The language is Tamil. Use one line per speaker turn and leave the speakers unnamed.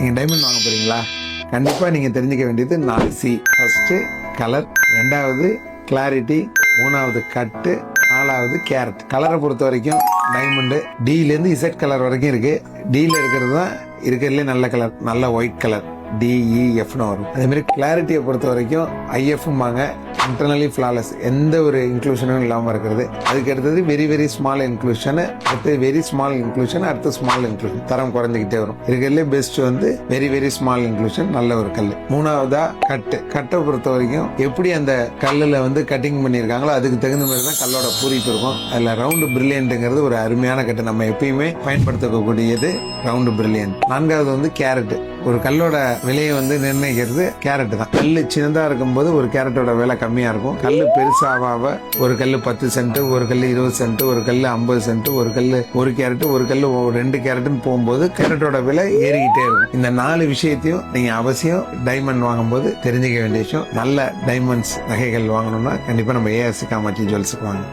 நீங்கள் டைமண்ட் வாங்க போகிறீங்களா? கண்டிப்பாக நீங்கள் தெரிஞ்சுக்க வேண்டியது 4 C. ஃபஸ்ட்டு கலர், 2வது கிளாரிட்டி, 3வது கட்டு, 4வது கேரட். கலரை பொறுத்த வரைக்கும் டைமண்டு டிலேருந்து இசட் கலர் வரைக்கும் இருக்கு. டியில் இருக்கிறது தான் இருக்கிறதுலே நல்ல கலர், நல்ல ஒயிட் கலர், DEFன்னு வரும். அதே மாதிரி கிளாரிட்டியை பொறுத்த வரைக்கும் IFம்பாங்க, இன்டர்னலி ஃபிளாலஸ், எந்த ஒரு இன்க்ளூஷனும் இல்லாமல் இருக்கிறது. அதுக்கு அடுத்தது வெரி வெரி ஸ்மால் இன்க்ளூஷன், அடுத்து வெரி ஸ்மால் இன்க்ளூஷன், அடுத்து ஸ்மால் இன்க்ளூஷன். தரம் குறைஞ்சிக்கிட்டே வரும். இருக்கிறதுலே பெஸ்ட் வந்து வெரி வெரி ஸ்மால் இன்க்ளூஷன், நல்ல ஒரு கல். 3வதா கட்டு. கட்டை பொறுத்த வரைக்கும் எப்படி அந்த கல்லில் வந்து கட்டிங் பண்ணியிருக்காங்களோ அதுக்கு தகுந்த மாதிரி தான் கல்லோட பூரிப்பு இருக்கும். அதில் ரவுண்டு பிரில்லியன்ட்டுங்கிறது ஒரு அருமையான கட்டு. நம்ம எப்பயுமே பயன்படுத்தக்கூடியது ரவுண்டு பிரில்லியன்ட். 4வது வந்து கேரட். ஒரு கல்லோட விலையை வந்து நிர்ணயிக்கிறது கேரட் தான். கல் சின்னதா இருக்கும்போது ஒரு கேரட்டோட விலை கம்மியா இருக்கும். கல் பெருசாக ஒரு கல் 10 சென்ட், ஒரு கல் 20 சென்ட், ஒரு கல் 50 சென்ட், ஒரு கல் 1 கேரட், ஒரு கல் 2 கேரட்னு போகும்போது கேரட்டோட விலை ஏறிக்கிட்டே இருக்கும். இந்த 4 விஷயத்தையும் நீங்க அவசியம் டைமண்ட் வாங்கும்போது தெரிஞ்சுக்க வேண்டிய விஷயம். நல்ல டைமண்ட்ஸ் நகைகள் வாங்கணும்னா கண்டிப்பா நம்ம ARC காமாட்சி ஜுவல்ஸுக்கு வாங்க.